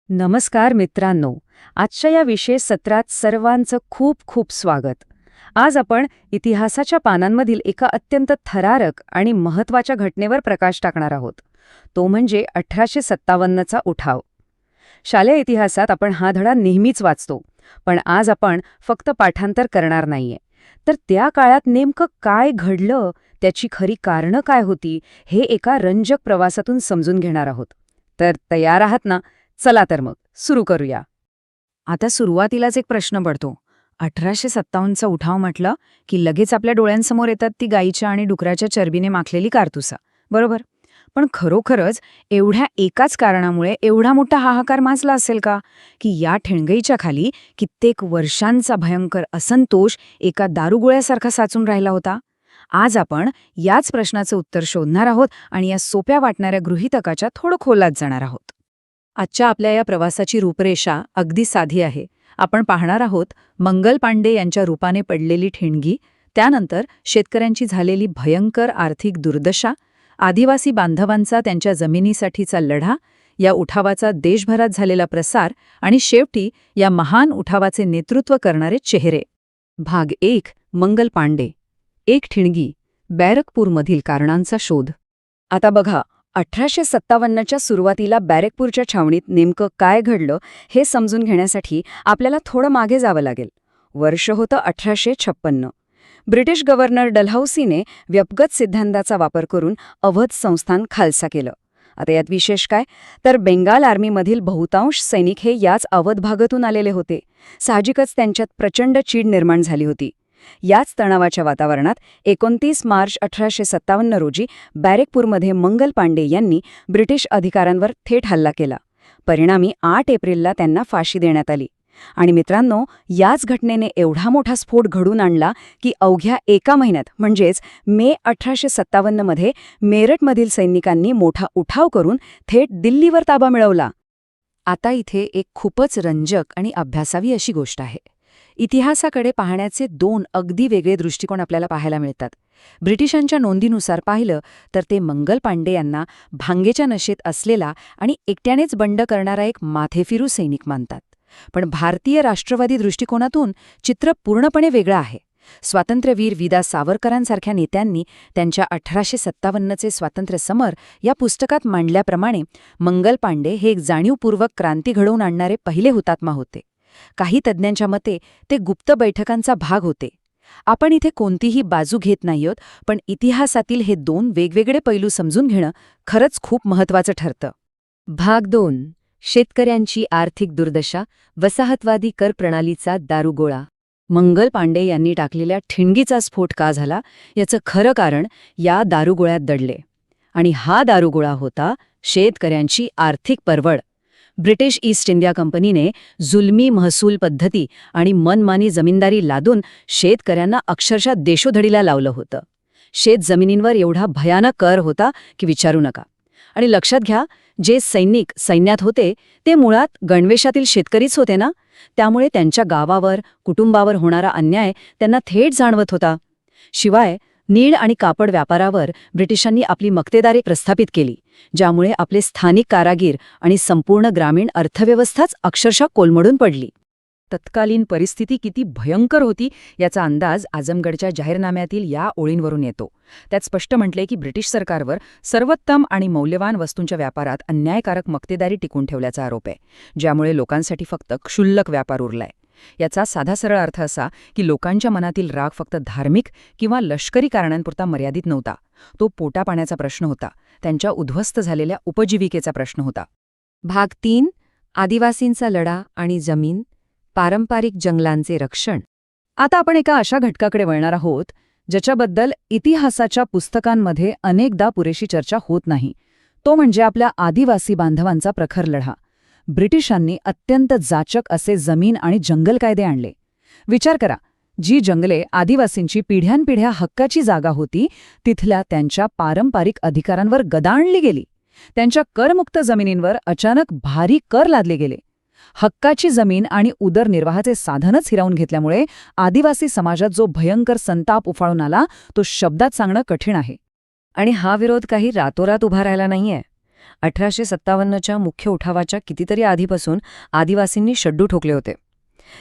नमस्कार मित्रांनो. आजच्या या विशेष सत्रात सर्वांचं खूप खूप स्वागत. आज आपण इतिहासाच्या पानांमधील एका अत्यंत थरारक आणि महत्त्वाच्या घटनेवर प्रकाश टाकणार आहोत. तो म्हणजे 1857चा उठाव. शालेय इतिहासात आपण हा धडा नेहमीच वाचतो, पण आज आपण फक्त पाठांतर करणार नाहीये, तर त्या काळात नेमकं काय घडलं, त्याची खरी कारणं काय होती, हे एका रंजक प्रवासातून समजून घेणार आहोत. तर तयार आहात ना? चला तर मग सुरू करूया. आता सुरुवातीलाच एक प्रश्न पडतो. 1857चा उठाव म्हटलं की लगेच आपल्या डोळ्यांसमोर येतात ती गाईच्या आणि डुकराच्या चरबीने माखलेली कारतुसा, बरोबर? पण खरोखरच एवढ्या एकाच कारणामुळे एवढा मोठा हाहाकार माजला असेल का, की या ठिणगईच्या खाली कित्येक वर्षांचा भयंकर असंतोष एका दारुगोळ्यासारखा साचून राहिला होता? आज आपण याच प्रश्नाचं उत्तर शोधणार आहोत आणि या सोप्या वाटणाऱ्या गृहीतकाच्या थोडं खोलात जाणार आहोत. आजच्या आपल्या या प्रवासाची रूपरेषा अगदी साधी आहे. आपण पाहणार आहोत मंगल पांडे यांच्या रूपाने पडलेली ठिणगी, त्यानंतर शेतकऱ्यांची झालेली भयंकर आर्थिक दुर्दशा, आदिवासी बांधवांचा त्यांच्या जमिनीसाठीचा लढा, या उठावाचा देशभरात झालेला प्रसार आणि शेवटी या महान उठावाचे नेतृत्व करणारे चेहरे. भाग 1. मंगल पांडे. एक ठिणगी, बॅरकपूरमधील कारणांचा शोध. आता बघा, 1857च्या सुरुवातीला बॅरकपूरच्या छावणीत नेमकं काय घडलं हे समजून घेण्यासाठी आपल्याला थोडं मागे जावं लागेल. वर्ष होतं 1856. ब्रिटिश गव्हर्नर डलहौसीने व्यपगत सिद्धांताचा वापर करून अवध संस्थान खालसा केलं. आता यात विशेष काय, तर बेंगाल आर्मीमधील बहुतांश सैनिक हे याच अवध भागातून आलेले होते. साहजिकच त्यांच्यात प्रचंड चीड निर्माण झाली होती. याच तणावाच्या वातावरणात 29 मार्च 1857 रोजी बॅरकपूरमध्ये मंगल पांडे यांनी ब्रिटिश अधिकाऱ्यांवर थेट हल्ला केला. परिणामी 8 एप्रिलला त्यांना फाशी देण्यात आली. आणि मित्रांनो, याच घटनेने एवढा मोठा स्फोट घडून आणला की अवघ्या एका महिन्यात म्हणजेच मे 1857मध्ये मेरठमधील सैनिकांनी मोठा उठाव करून थेट दिल्लीवर ताबा मिळवला. आता इथे एक खूपच रंजक आणि अभ्यासावी अशी गोष्ट आहे. इतिहासाकडे पाहण्याचे 2 अगदी वेगळे दृष्टिकोन आपल्याला पाहायला मिळतात. ब्रिटिशांच्या नोंदीनुसार पाहिलं तर ते मंगल पांडे यांना भांगेच्या नशेत असलेला आणि एकट्यानेच बंड करणारा एक माथेफिरू सैनिक मानतात. पण भारतीय राष्ट्रवादी दृष्टिकोनातून चित्र पूर्णपणे वेगळं आहे. स्वातंत्र्यवीर विदा सावरकरांसारख्या नेत्यांनी त्यांच्या 1857चे स्वातंत्र्य समर या पुस्तकात मांडल्याप्रमाणे मंगल पांडे हे एक जाणीवपूर्वक क्रांती घडवून आणणारे पहिले हुतात्मा होते. काही तज्ज्ञांच्या मते ते गुप्त बैठकांचा भाग होते. आपण इथे कोणतीही बाजू घेत नाही आहोत, पण इतिहासातील हे 2 वेगवेगळे पैलू समजून घेणं खरंच खूप महत्त्वाचं ठरतं. भाग 2. शेतकऱ्यांची आर्थिक दुर्दशा, वसाहतवादी कर प्रणालीचा दारुगोळा. मंगल पांडे यांनी टाकलेल्या ठिणगीचा स्फोट का झाला, याचं खरं कारण या दारुगोळ्यात दडले. आणि हा दारुगोळा होता शेतकऱ्यांची आर्थिक परवड. ब्रिटिश ईस्ट इंडिया कंपनीने जुलमी महसूल पद्धती आणि मनमानी जमीनदारी लादून शेतकऱ्यांना अक्षरशः देशोधडीला लावलं होतं. शेत जमिनींवर एवढा भयानक कर होता की विचारू नका. आणि लक्षात घ्या, जे सैनिक सैन्यात होते ते मुळात गणवेशातील शेतकरीच होते ना, त्यामुळे त्यांच्या गावावर, कुटुंबावर होणारा अन्याय त्यांना थेट जाणवत होता. शिवाय नीळ आणि कापड व्यापारावर ब्रिटिशांनी आपली मक्तेदारी प्रस्थापित केली, ज्यामुळे आपले स्थानिक कारागीर आणि संपूर्ण ग्रामीण अर्थव्यवस्थाच अक्षरशः कोलमडून पडली. तत्कालीन परिस्थिती किती भयंकर होती याचा अंदाज आझमगडच्या जाहीरनाम्यातील या ओळींवरून येतो. त्यात स्पष्ट म्हटले की ब्रिटिश सरकारवर सर्वोत्तम आणि मौल्यवान वस्तूंच्या व्यापारात अन्यायकारक मक्तेदारी टिकून ठेवल्याचा आरोप आहे, ज्यामुळे लोकांसाठी फक्त क्षुल्लक व्यापार उरलाय. याचा साधा सरळ अर्थ असा की लोकांच्या मनातील राग फक्त धार्मिक किंवा लष्करी कारणांपुरता मर्यादित नव्हता. तो पोटापाण्याचा प्रश्न होता, त्यांच्या उद्ध्वस्त झालेल्या उपजीविकेचा प्रश्न होता. भाग 3. आदिवासींचा लढा आणि जमीन, पारंपरिक जंगलांचे रक्षण. आता आपण एका अशा घटकाकडे वळणार आहोत ज्याच्याबद्दल इतिहासाच्या पुस्तकांमध्ये अनेकदा पुरेशी चर्चा होत नाही. तो म्हणजे आपल्या आदिवासी बांधवांचा प्रखर लढा. ब्रिटिशांनी अत्यंत जाचक असे जमीन आणि जंगल कायदे आणले. विचार करा, जी जंगले आदिवासींची पिढ्यानपिढ्या हक्काची जागा होती, तिथल्या त्यांच्या पारंपरिक अधिकारांवर गदा आणली गेली. त्यांच्या करमुक्त जमिनींवर अचानक भारी कर लादले गेले. हक्काची जमीन आणि उदरनिर्वाहाचे साधनच हिरावून घेतल्यामुळे आदिवासी समाजात जो भयंकर संताप उफाळून आला तो शब्दात सांगणं कठीण आहे. आणि हा विरोध काही रातोरात उभा राहिला नाहीये. 1857च्या मुख्य उठावाच्या कितीतरी आधीपासून आदिवासींनी शड्डू ठोकले होते.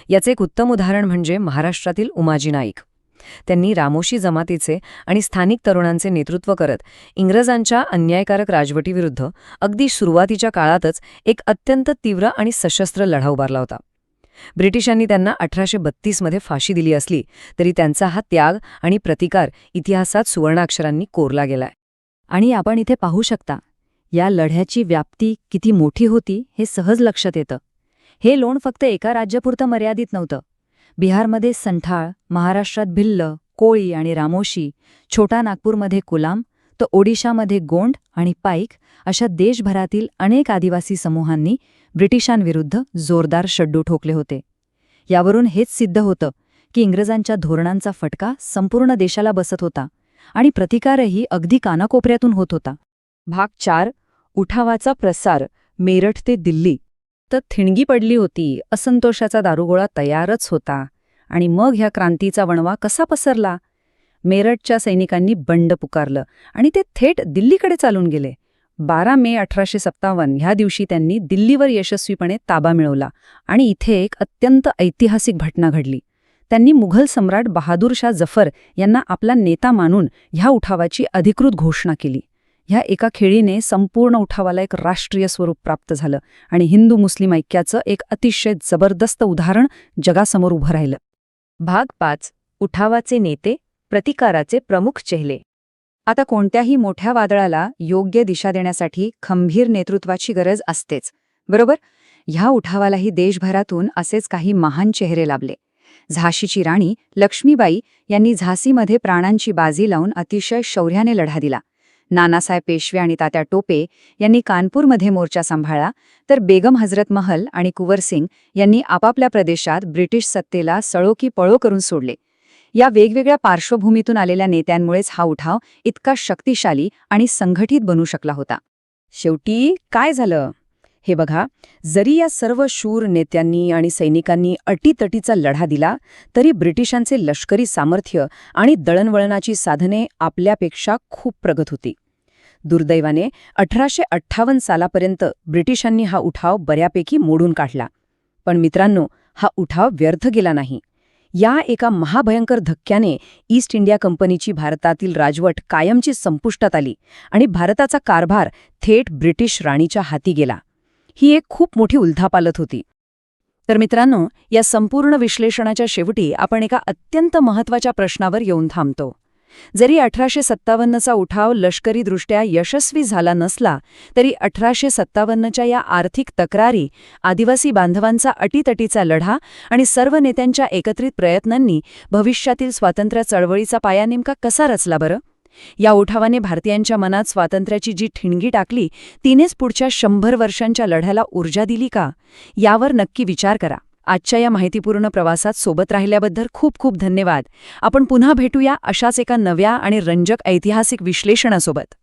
याचे एक उत्तम उदाहरण म्हणजे महाराष्ट्रातील उमाजी नाईक. त्यांनी रामोशी जमातीचे आणि स्थानिक तरुणांचे नेतृत्व करत इंग्रजांच्या अन्यायकारक राजवटीविरुद्ध अगदी सुरुवातीच्या काळातच एक अत्यंत तीव्र आणि सशस्त्र लढा उभारला होता. ब्रिटिशांनी त्यांना 1832मध्ये फाशी दिली असली तरी त्यांचा हा त्याग आणि प्रतिकार इतिहासात सुवर्णाक्षरांनी कोरला गेलाय. आणि आपण इथे पाहू शकता, या लढ्याची व्याप्ती किती मोठी होती हे सहज लक्षात येतं. हे लोण फक्त एका राज्यापुरतं मर्यादित नव्हतं. बिहारमध्ये संथाळ, महाराष्ट्रात भिल्ल, कोळी आणि रामोशी, छोटा नागपूरमध्ये कुलाम, तर ओडिशामध्ये गोंड आणि पाईक अशा देशभरातील अनेक आदिवासी समूहांनी ब्रिटिशांविरुद्ध जोरदार शड्डू ठोकले होते. यावरून हेच सिद्ध होतं की इंग्रजांच्या धोरणांचा फटका संपूर्ण देशाला बसत होता आणि प्रतिकारही अगदी कानाकोपऱ्यातून होत होता. भाग 4. उठावाचा प्रसार मेरठ ते दिल्ली. तर ठिणगी पडली होती, असंतोषाचा दारुगोळा तयारच होता. आणि मग ह्या क्रांतीचा वणवा कसा पसरला? मेरठच्या सैनिकांनी बंड पुकारलं आणि ते थेट दिल्लीकडे चालून गेले. 12 मे 1857 ह्या दिवशी त्यांनी दिल्लीवर यशस्वीपणे ताबा मिळवला आणि इथे एक अत्यंत ऐतिहासिक घटना घडली. त्यांनी मुघल सम्राट बहादूर शाह जफर यांना आपला नेता मानून ह्या उठावाची अधिकृत घोषणा केली. ह्या एका खेळीने संपूर्ण उठावाला एक राष्ट्रीय स्वरूप प्राप्त झालं आणि हिंदू मुस्लिम ऐक्याचं एक अतिशय जबरदस्त उदाहरण जगासमोर उभं राहिलं. भाग 5. उठावाचे नेते, प्रतिकाराचे प्रमुख चेहरे. आता कोणत्याही मोठ्या वादळाला योग्य दिशा देण्यासाठी खंबीर नेतृत्वाची गरज असतेच, बरोबर? ह्या उठावालाही देशभरातून असेच काही महान चेहरे लाभले. झाशीची राणी लक्ष्मीबाई यांनी झाशीमध्ये प्राणांची बाजी लावून अतिशय शौर्याने लढा दिला. नानासाहेब पेशवे आणि तात्या टोपे यांनी कानपूरमध्ये मोर्चा सांभाळला, तर बेगम हजरत महल आणि कुंवर सिंग यांनी आपापल्या प्रदेशात ब्रिटिश सत्तेला सळो की पळो करून सोडले. या वेगवेगळ्या पार्श्वभूमीतून आलेल्या नेत्यांमुळेच हा उठाव इतका शक्तिशाली आणि संघटित बनू शकला होता. शेवटी काय झालं? हे बघा, जरी या सर्व शूर नेत्यांनी आणि सैनिकांनी अटीतटीचा लढा दिला तरी ब्रिटिशांचे लष्करी सामर्थ्य आणि दळणवळणाची साधने आपल्यापेक्षा खूप प्रगत होती. दुर्दैवाने 1858 सालापर्यंत ब्रिटिशांनी हा उठाव बऱ्यापैकी मोडून काढला. पण मित्रांनो, हा उठाव व्यर्थ गेला नाही. या एका महाभयंकर धक्क्याने ईस्ट इंडिया कंपनीची भारतातील राजवट कायमची संपुष्टात आली आणि भारताचा कारभार थेट ब्रिटिश राणीच्या हाती गेला. ही एक खूप मोठी उलथापालथ होती. तर मित्रांनो, या संपूर्ण विश्लेषणाच्या शेवटी आपण एका अत्यंत महत्त्वाच्या प्रश्नावर येऊन थांबतो. जरी 1857चा उठाव लष्करीदृष्ट्या यशस्वी झाला नसला तरी 1857च्या या आर्थिक तक्रारी, आदिवासी बांधवांचा अटीतटीचा लढा आणि सर्व नेत्यांच्या एकत्रित प्रयत्नांनी भविष्यातील स्वातंत्र्य चळवळीचा पाया नेमका कसा रचला बरं? या उठावाने भारतीयांच्या मनात स्वातंत्र्याची जी ठिणगी टाकली, तिनेच पुढच्या 100 वर्षांच्या लढ्याला ऊर्जा दिली का? यावर नक्की विचार करा. आजच्या या माहितीपूर्ण प्रवासात सोबत राहिल्याबद्दल खूप खूप धन्यवाद. आपण पुन्हा भेटूया अशाच एका नव्या आणि रंजक ऐतिहासिक विश्लेषणासोबत.